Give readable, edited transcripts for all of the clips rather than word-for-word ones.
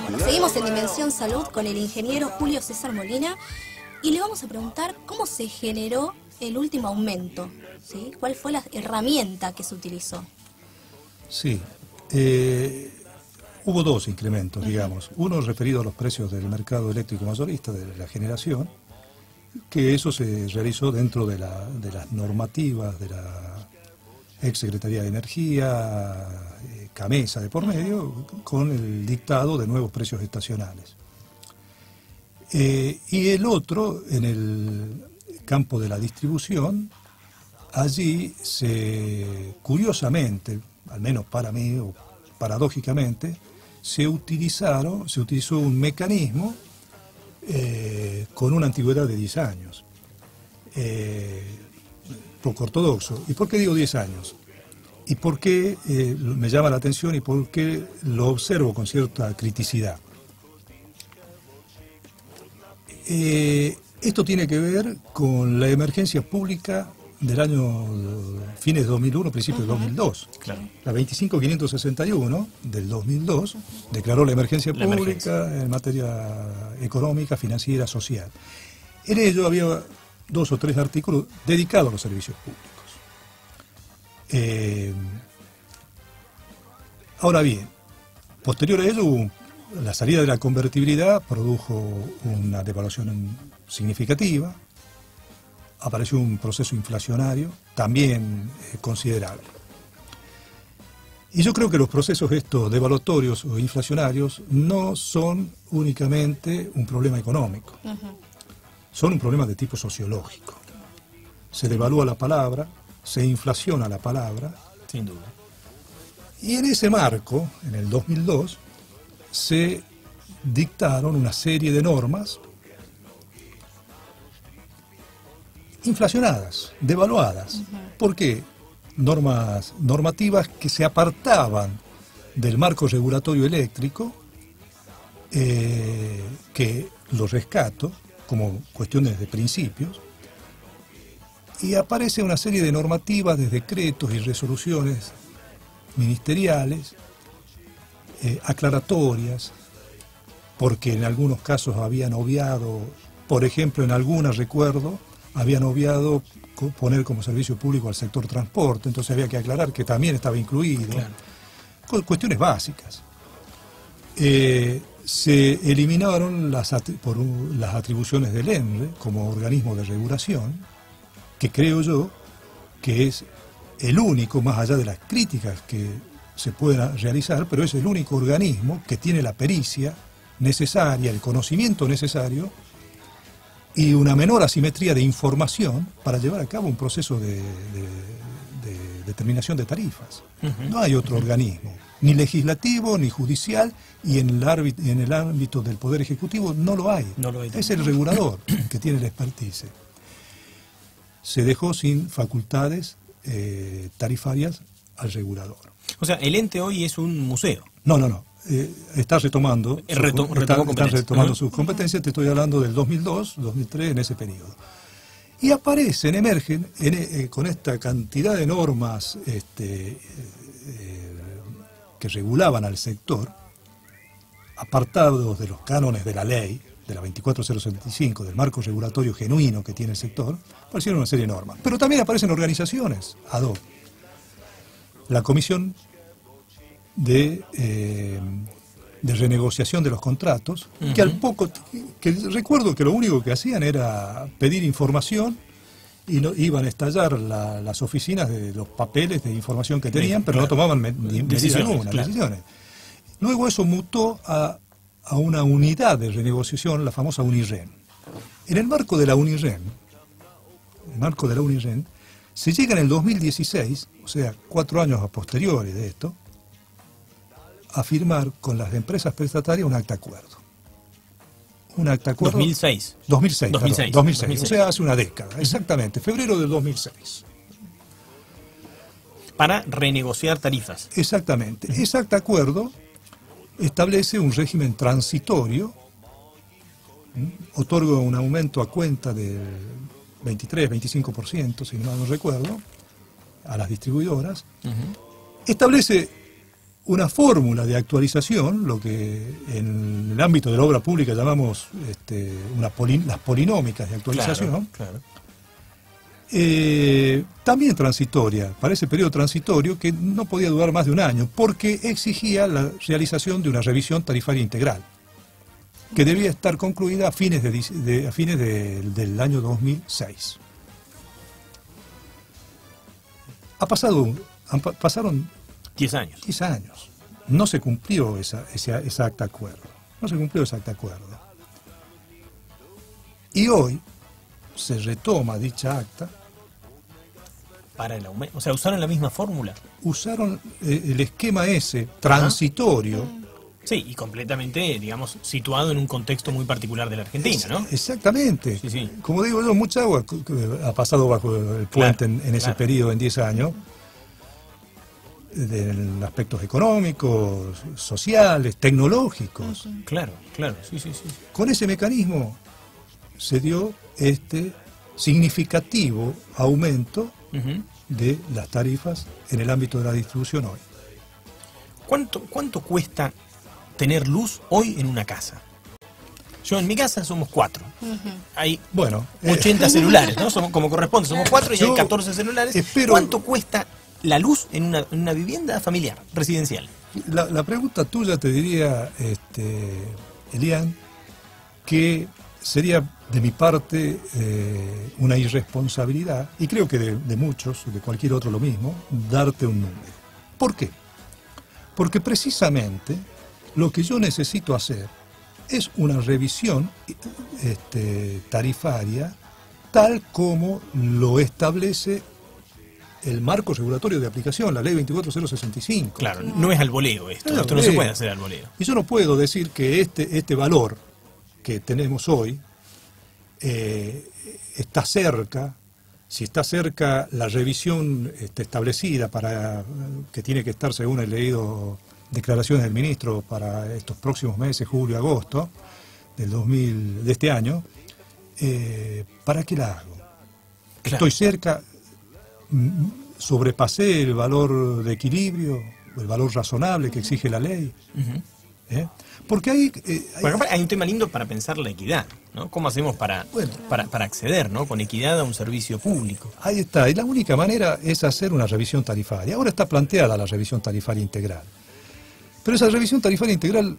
Bueno, seguimos en Dimensión Salud con el ingeniero Julio César Molina y le vamos a preguntar cómo se generó el último aumento, ¿sí? ¿Cuál fue la herramienta que se utilizó? Sí, hubo dos incrementos, digamos. Uno referido a los precios del mercado eléctrico mayorista, de la generación, que eso se realizó dentro de las normativas de la ex Secretaría de Energía, CAMESA de por medio, con el dictado de nuevos precios estacionales. Y el otro, en el campo de la distribución, allí curiosamente, al menos para mí, o paradójicamente, se utilizó un mecanismo con una antigüedad de 10 años, poco ortodoxo. ¿Y por qué digo 10 años? ¿Y por qué me llama la atención y por qué lo observo con cierta criticidad? Esto tiene que ver con la emergencia pública del año fines de 2001, principios de 2002. Claro. La 25561 del 2002 declaró la emergencia pública en materia económica, financiera, social. En ello había 2 o 3 artículos dedicados a los servicios públicos. Ahora bien, posterior a ello, la salida de la convertibilidad produjo una devaluación significativa, apareció un proceso inflacionario también considerable. Y yo creo que los procesos estos devaluatorios o inflacionarios no son únicamente un problema económico, son un problema de tipo sociológico. Se devalúa la palabra, se inflaciona la palabra. Sin duda. Y en ese marco, en el 2002, se dictaron una serie de normas inflacionadas, devaluadas. ¿Por qué? Normativas que se apartaban del marco regulatorio eléctrico, que lo rescato como cuestiones de principios, y aparece una serie de normativas, de decretos y resoluciones ministeriales, aclaratorias, porque en algunos casos habían obviado, por ejemplo, en algunas recuerdo, habían obviado poner como servicio público al sector transporte, entonces había que aclarar que también estaba incluido. Claro. Cuestiones básicas. Se eliminaron las atribuciones del ENRE como organismo de regulación, que creo yo que es el único, más allá de las críticas que se puedan realizar, pero es el único organismo que tiene la pericia necesaria, el conocimiento necesario y una menor asimetría de información para llevar a cabo un proceso de determinación de tarifas. No hay otro organismo, ni legislativo, ni judicial, y en el ámbito del Poder Ejecutivo no lo hay. No lo hay. Es el regulador que tiene la expertise. Se dejó sin facultades tarifarias al regulador. O sea, el ente hoy es un museo. No. Está retomando, retomando sus competencias. Te estoy hablando del 2002, 2003, en ese periodo. Y emergen con esta cantidad de normas que regulaban al sector, apartados de los cánones de la ley, de la 24065, del marco regulatorio genuino que tiene el sector, aparecieron una serie de normas. Pero también aparecen organizaciones ad hoc. La Comisión de renegociación de los contratos, que recuerdo que lo único que hacían era pedir información y iban a estallar las oficinas de los papeles de información que tenían, pero no tomaban decisiones. Luego eso mutó a una unidad de renegociación, la famosa UNIREN. En el marco de la UNIREN, se llega en el 2016, o sea, 4 años a posteriori de esto, a firmar con las empresas prestatarias un acta acuerdo. Un acta acuerdo. 2006. 2006. O sea, hace una década, exactamente, febrero del 2006. Para renegociar tarifas. Exactamente. Ese acta acuerdo establece un régimen transitorio, otorga un aumento a cuenta del 23-25%, si mal no recuerdo, a las distribuidoras, establece una fórmula de actualización, lo que en el ámbito de la obra pública llamamos las polinómicas de actualización, Claro. También transitoria, para ese periodo transitorio que no podía durar más de un año, porque exigía la realización de una revisión tarifaria integral, que debía estar concluida a fines del año 2006. Pasaron 10 años. 10 años. No se cumplió ese acta acuerdo. No se cumplió ese acta acuerdo. Y hoy se retoma dicha acta. Para el aumento. O sea, usaron la misma fórmula. Usaron el esquema ese, transitorio. Sí, y completamente, digamos, situado en un contexto muy particular de la Argentina, ¿no? Exactamente. Sí, sí. Como digo yo, mucha agua ha pasado bajo el puente en ese periodo, en 10 años, en aspectos económicos, sociales, tecnológicos. Claro, sí. Con ese mecanismo se dio este significativo aumento de las tarifas en el ámbito de la distribución hoy. ¿Cuánto cuesta tener luz hoy en una casa? Yo en mi casa somos 4. Hay 80 celulares, ¿no? Somos, como corresponde, somos 4 y hay 14 celulares. ¿Cuánto cuesta la luz en una vivienda familiar, residencial? La pregunta tuya te diría, Elian, que sería de mi parte una irresponsabilidad, y creo que de muchos, de cualquier otro lo mismo, darte un número. ¿Por qué? Porque precisamente lo que yo necesito hacer es una revisión tarifaria tal como lo establece el marco regulatorio de aplicación, la ley 24065. Claro, no es al voleo esto no se puede hacer al voleo. Y yo no puedo decir que este valor que tenemos hoy está cerca, si está cerca la revisión establecida que tiene que estar, según he leído declaraciones del ministro, para estos próximos meses, julio, agosto de este año, ¿para qué la hago? Claro. Estoy cerca, sobrepasé el valor de equilibrio, el valor razonable que exige la ley. Porque hay un tema lindo para pensar la equidad, ¿no? ¿Cómo hacemos para acceder, ¿no? Con equidad a un servicio público? Ahí está, y la única manera es hacer una revisión tarifaria. Ahora está planteada la revisión tarifaria integral. Pero esa revisión tarifaria integral,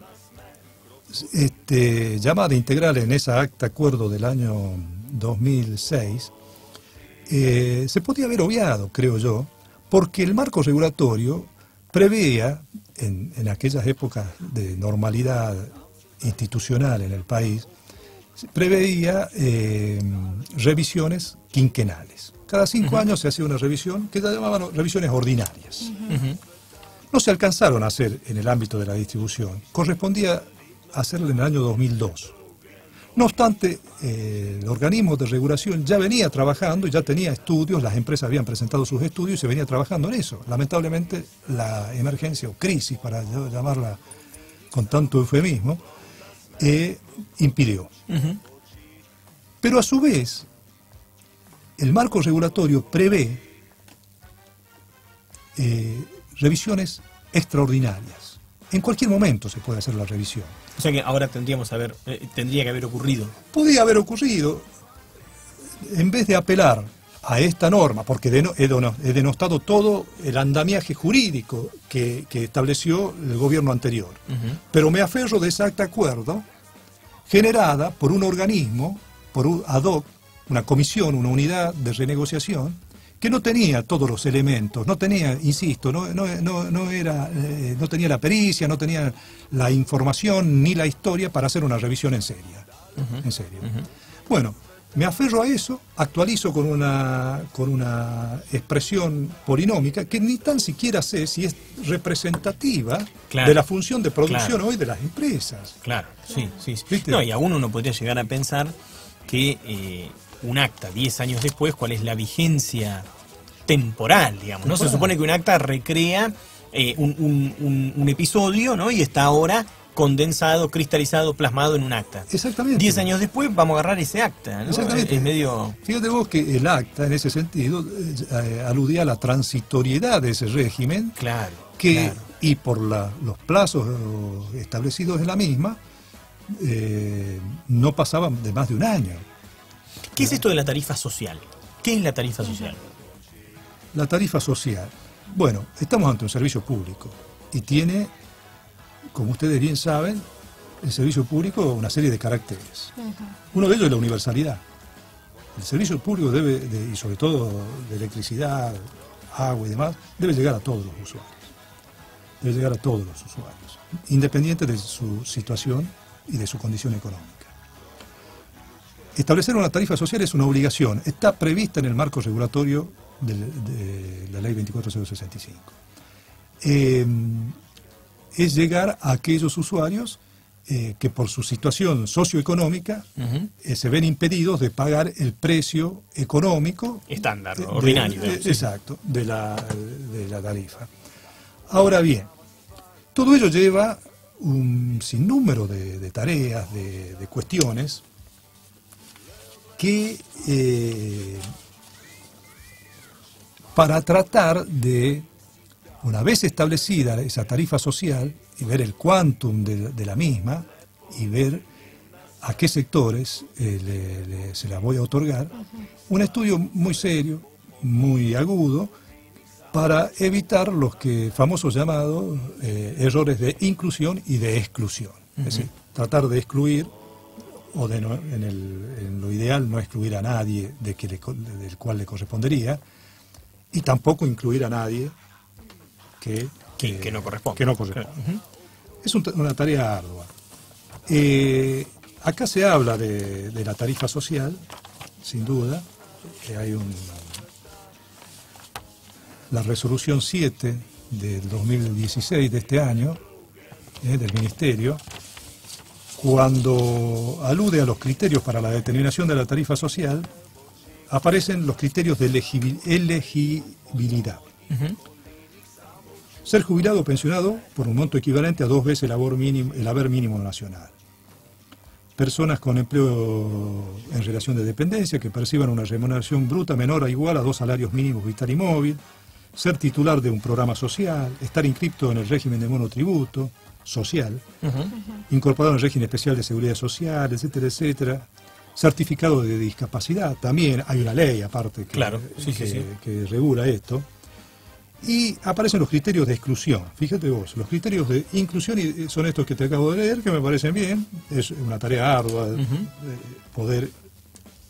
llamada integral en esa acta acuerdo del año 2006, se podía haber obviado, creo yo, porque el marco regulatorio preveía, en aquellas épocas de normalidad institucional en el país, preveía revisiones quinquenales. Cada 5 años se hacía una revisión que se llamaban revisiones ordinarias. No se alcanzaron a hacer en el ámbito de la distribución, correspondía hacerlo en el año 2002. No obstante, el organismo de regulación ya venía trabajando, ya tenía estudios, las empresas habían presentado sus estudios y se venía trabajando en eso. Lamentablemente, la emergencia o crisis, para llamarla con tanto eufemismo, impidió. Pero a su vez, el marco regulatorio prevé revisiones extraordinarias. En cualquier momento se puede hacer la revisión. O sea que ahora tendría que haber ocurrido. Podía haber ocurrido, en vez de apelar a esta norma, porque he denostado todo el andamiaje jurídico que estableció el gobierno anterior. Pero me aferro de ese acta acuerdo generada por un organismo, por un ad hoc, una comisión, una unidad de renegociación, que no tenía todos los elementos, no tenía, insisto, no tenía la pericia, no tenía la información ni la historia para hacer una revisión en serio. Bueno, me aferro a eso, actualizo con una expresión polinómica que ni tan siquiera sé si es representativa de la función de producción hoy de las empresas. Claro, sí. No, y aún uno podría llegar a pensar que un acta 10 años después, ¿cuál es la vigencia temporal, digamos? ¿No? Se supone que un acta recrea un episodio, ¿no? Y está ahora condensado, cristalizado, plasmado en un acta. Exactamente. 10 años después vamos a agarrar ese acta, ¿no? Exactamente. Es medio... Fíjate vos que el acta, en ese sentido, aludía a la transitoriedad de ese régimen, Claro. y por los plazos establecidos en la misma, no pasaban de más de un año. ¿Qué es esto de la tarifa social? ¿Qué es la tarifa social? La tarifa social. Bueno, estamos ante un servicio público y tiene, como ustedes bien saben, el servicio público una serie de caracteres. Uno de ellos es la universalidad. El servicio público debe, y sobre todo de electricidad, agua y demás, debe llegar a todos los usuarios. Debe llegar a todos los usuarios, independiente de su situación y de su condición económica. Establecer una tarifa social es una obligación, está prevista en el marco regulatorio de la Ley 24065. Es llegar a aquellos usuarios que por su situación socioeconómica se ven impedidos de pagar el precio económico estándar, ordinario. Exacto, de la tarifa. Ahora bien, todo ello lleva un sinnúmero de tareas, de cuestiones que para tratar de, una vez establecida esa tarifa social, y ver el quantum de la misma, y ver a qué sectores se la voy a otorgar, un estudio muy serio, muy agudo, para evitar los famosos llamados errores de inclusión y de exclusión. Es decir, tratar de excluir, o de en lo ideal no excluir a nadie del cual le correspondería, y tampoco incluir a nadie que no corresponde. Que no corresponde. Es una tarea ardua. Acá se habla de la tarifa social, sin duda. Hay la resolución 7 del 2016 de este año, del Ministerio, cuando alude a los criterios para la determinación de la tarifa social, aparecen los criterios de elegibilidad. Ser jubilado o pensionado por un monto equivalente a 2 veces el haber mínimo nacional. Personas con empleo en relación de dependencia que perciban una remuneración bruta menor o igual a 2 salarios mínimos vital y móvil. Ser titular de un programa social, estar inscripto en el régimen de monotributo social, incorporado en el régimen especial de seguridad social, etcétera, etcétera. Certificado de discapacidad, también hay una ley aparte que regula esto. Y aparecen los criterios de exclusión. Fíjate vos, los criterios de inclusión son estos que te acabo de leer, que me parecen bien. Es una tarea ardua poder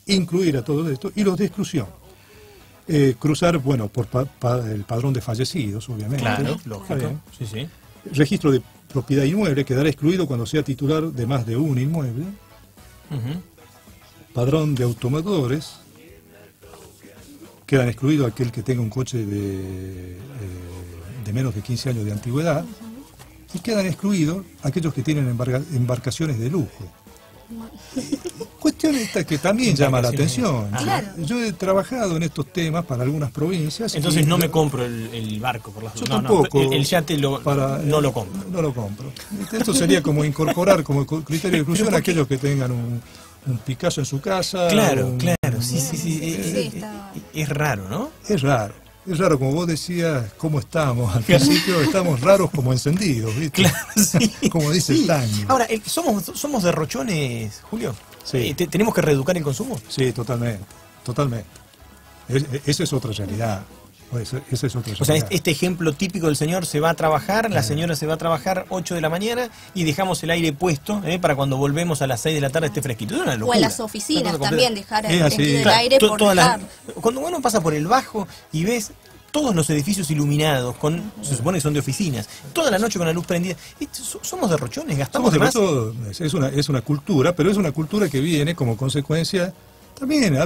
incluir a todo esto. Y los de exclusión. Cruzar, bueno, por el padrón de fallecidos, obviamente. Claro, lógico. Sí. Registro de propiedad inmueble, quedará excluido cuando sea titular de más de un inmueble. Padrón de automotores. Quedan excluidos aquel que tenga un coche de menos de 15 años de antigüedad, y quedan excluidos aquellos que tienen embarcaciones de lujo. Cuestión esta que también llama la atención. Yo he trabajado en estos temas para algunas provincias. Entonces no me compro el barco, por las dudas. Yo tampoco. El yate no lo compro. No lo compro. Esto sería como incorporar como criterio de exclusión a aquellos que tengan un Picasso en su casa. Claro. Sí. Es raro, ¿no? Es raro, como vos decías, ¿cómo estamos? Al principio estamos raros como encendidos, ¿viste? Claro, sí. Como dice el tango. Ahora, ¿somos derrochones, Julio? Sí. ¿Tenemos que reeducar el consumo? Sí, totalmente. Esa es otra realidad. Esa es otra realidad. O sea, este ejemplo típico del señor se va a trabajar, la señora se va a trabajar 8 de la mañana y dejamos el aire puesto para cuando volvemos a las 6 de la tarde esté fresquito. Es una locura. O en las oficinas también dejar el aire por dejar. Cuando uno pasa por el Bajo y ves todos los edificios iluminados, se supone que son de oficinas, toda la noche con la luz prendida. Somos derrochones, gastamos de más. Es una cultura, pero es una cultura que viene como consecuencia también,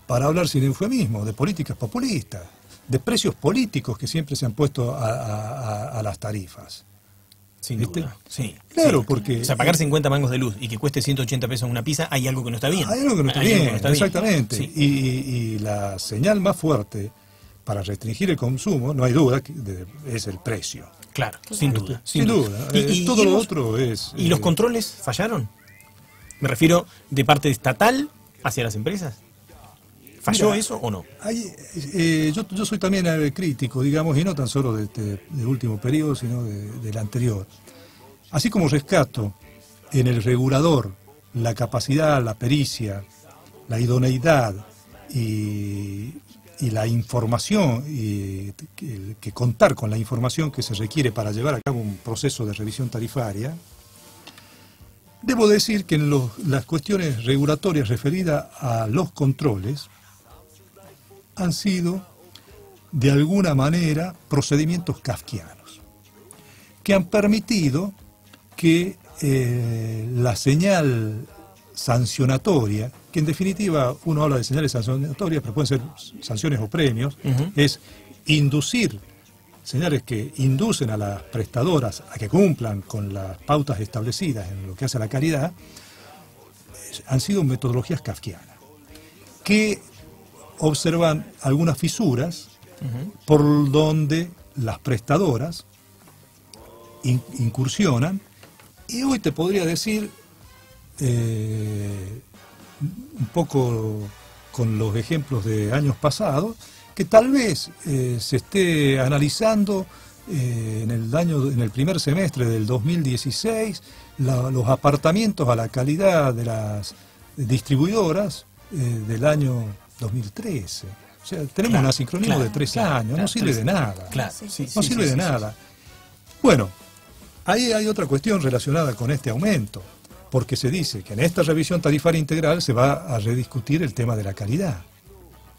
para hablar sin eufemismo, de políticas populistas, de precios políticos que siempre se han puesto a las tarifas. Sin duda, sí. Claro, porque... O sea, pagar 50 mangos de luz y que cueste 180 pesos una pizza, hay algo que no está bien. Hay algo que no está bien, exactamente. Sí. Y la señal más fuerte para restringir el consumo, no hay duda, es el precio. Claro, sin duda. Todo lo otro es... ¿Y los controles fallaron? Me refiero de parte estatal hacia las empresas. ¿Falló eso o no? Yo soy también crítico, digamos, y no tan solo del último periodo, sino del anterior. Así como rescato en el regulador la capacidad, la pericia, la idoneidad y la información, y que contar con la información que se requiere para llevar a cabo un proceso de revisión tarifaria, debo decir que en las cuestiones regulatorias referidas a los controles han sido, de alguna manera, procedimientos kafkianos, que han permitido que la señal sancionatoria, que en definitiva uno habla de señales sancionatorias, pero pueden ser sanciones o premios, es inducir, señales que inducen a las prestadoras a que cumplan con las pautas establecidas en lo que hace a la calidad, han sido metodologías kafkianas, que observan algunas fisuras por donde las prestadoras incursionan, y hoy te podría decir, un poco con los ejemplos de años pasados, que tal vez se esté analizando en el primer semestre del 2016 los apartamientos a la calidad de las distribuidoras del año 2013. O sea, tenemos un asincronismo de 3 años, no sirve de nada. No sirve de nada. Bueno, ahí hay otra cuestión relacionada con este aumento, porque se dice que en esta revisión tarifaria integral se va a rediscutir el tema de la calidad.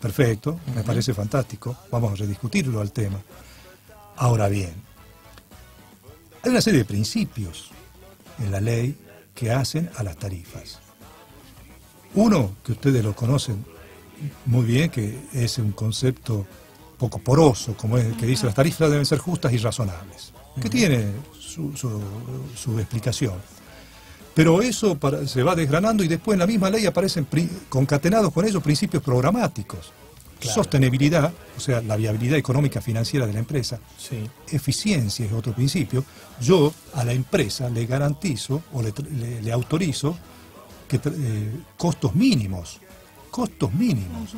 Perfecto, me parece fantástico, vamos a rediscutirlo al tema. Ahora bien, hay una serie de principios en la ley que hacen a las tarifas. Uno, que ustedes lo conocen muy bien, que es un concepto poco poroso, como es el que dice las tarifas deben ser justas y razonables, que tiene su explicación. Pero eso se va desgranando y después en la misma ley aparecen concatenados con ellos principios programáticos. Sostenibilidad, o sea, la viabilidad económica financiera de la empresa. Eficiencia es otro principio. Yo a la empresa le garantizo o le autorizo que costos mínimos. Costos mínimos.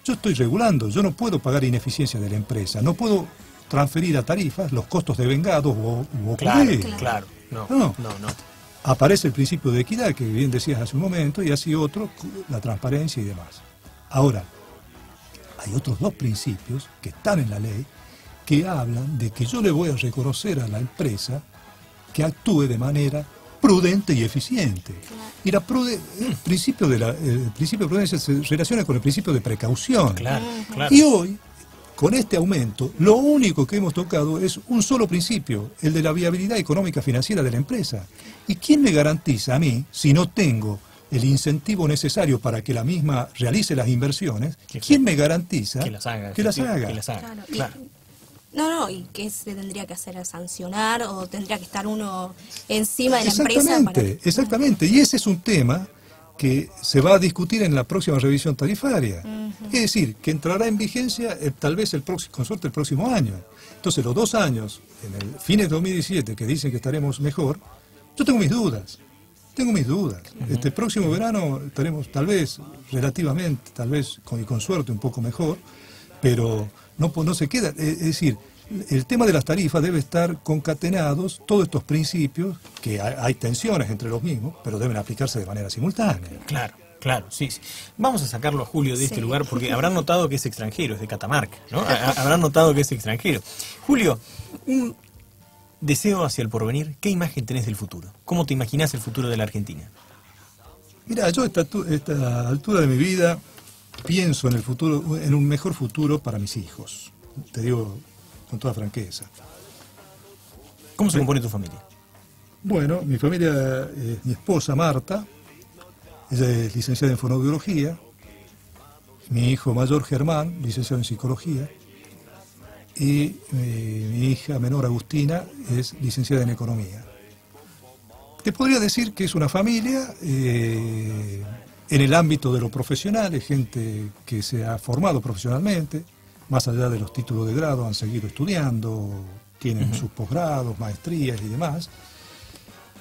Yo estoy regulando, yo no puedo pagar ineficiencia de la empresa, no puedo transferir a tarifas los costos de vengados o Claro. No. Aparece el principio de equidad, que bien decías hace un momento, y así otro, la transparencia y demás. Ahora, hay otros dos principios que están en la ley que hablan de que yo le voy a reconocer a la empresa que actúe de manera prudente y eficiente. Y el principio de prudencia se relaciona con el principio de precaución. Y hoy, con este aumento, lo único que hemos tocado es un solo principio, el de la viabilidad económica financiera de la empresa. ¿Y quién me garantiza a mí, si no tengo el incentivo necesario para que la misma realice las inversiones, quién me garantiza que las haga? Y qué se tendría que hacer, sancionar, o tendría que estar uno encima de la empresa. Exactamente, y ese es un tema que se va a discutir en la próxima revisión tarifaria. Es decir, que entrará en vigencia tal vez con suerte el próximo año. Entonces, los 2 años, en el fines de 2017, que dicen que estaremos mejor, yo tengo mis dudas. Este próximo verano estaremos tal vez relativamente, tal vez con suerte un poco mejor, pero no se queda. Es decir, el tema de las tarifas debe estar concatenados, todos estos principios, que hay tensiones entre los mismos, pero deben aplicarse de manera simultánea. Claro, sí. Vamos a sacarlo a Julio de este lugar, porque habrán notado que es extranjero, es de Catamarca, ¿no? Habrán notado que es extranjero. Julio, un deseo hacia el porvenir, ¿qué imagen tenés del futuro? ¿Cómo te imaginás el futuro de la Argentina? Mira, yo a esta altura de mi vida pienso en el futuro, en un mejor futuro para mis hijos. Te digo con toda franqueza. ¿Cómo se compone tu familia? Bueno, mi familia es mi esposa Marta, ella es licenciada en fonoaudiología, mi hijo mayor Germán, licenciado en psicología, y mi hija menor Agustina es licenciada en economía. Te podría decir que es una familia en el ámbito de lo profesional, es gente que se ha formado profesionalmente, más allá de los títulos de grado, han seguido estudiando, tienen sus posgrados, maestrías y demás.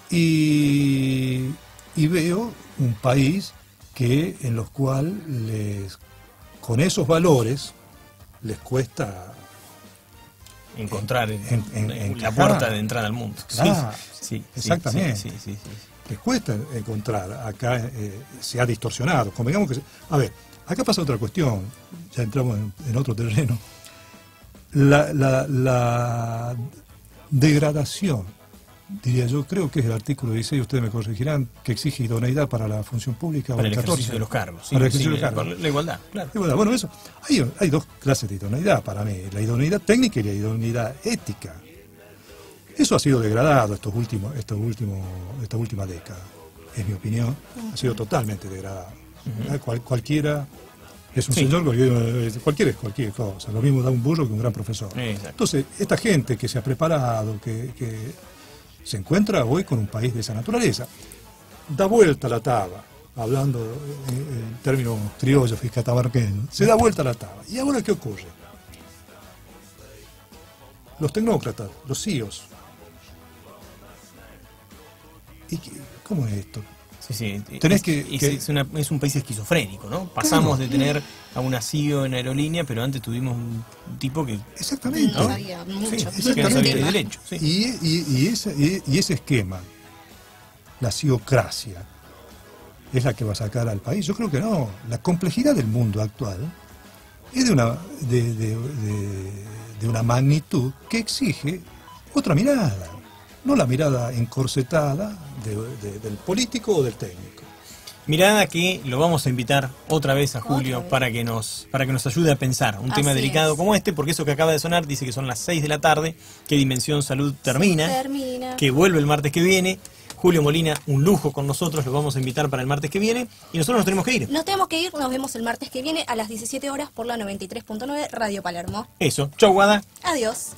Y veo un país en los cual les con esos valores les cuesta encontrar la puerta de entrada al mundo. Claro, sí, exactamente. Sí. Les cuesta encontrar. Acá se ha distorsionado. Convengamos que a ver, acá pasa otra cuestión. Ya entramos en otro terreno. La degradación, diría yo, creo que es el artículo 16, ustedes me corregirán, que exige idoneidad para la función pública. Para el ejercicio de los cargos. Para el ejercicio de los cargos. La igualdad, claro. Bueno, eso. Hay dos clases de idoneidad para mí. La idoneidad técnica y la idoneidad ética. Eso ha sido degradado esta última década. Es mi opinión. Ha sido totalmente degradado. Cualquiera es un señor, cualquiera es cualquier cosa. Lo mismo da un burro que un gran profesor. Exacto. Entonces, esta gente que se ha preparado, que se encuentra hoy con un país de esa naturaleza, da vuelta la taba, hablando en términos criollos y catamarqueños, se da vuelta la taba. ¿Y ahora qué ocurre? Los tecnócratas, los CEOs. ¿Y cómo es esto? Sí. Es un país esquizofrénico, ¿no? Pasamos de tener a una CEO en aerolínea, pero antes tuvimos un tipo que... Exactamente. No sabía mucho. Que no sabía de derecho. Sí. Y ese esquema, la CEOcracia, es la que va a sacar al país. Yo creo que no. La complejidad del mundo actual es de una magnitud que exige otra mirada. No la mirada encorsetada del político o del técnico. Mirada que lo vamos a invitar otra vez a Julio para que nos ayude a pensar un tema delicado como este, porque eso que acaba de sonar dice que son las 6 de la tarde, que Dimensión Salud termina, que vuelve el martes que viene. Julio Molina, un lujo con nosotros, lo vamos a invitar para el martes que viene y nosotros nos tenemos que ir. Nos vemos el martes que viene a las 17 horas por la 93.9 Radio Palermo. Eso, chau Guada. Adiós.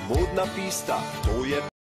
Modna pista, to je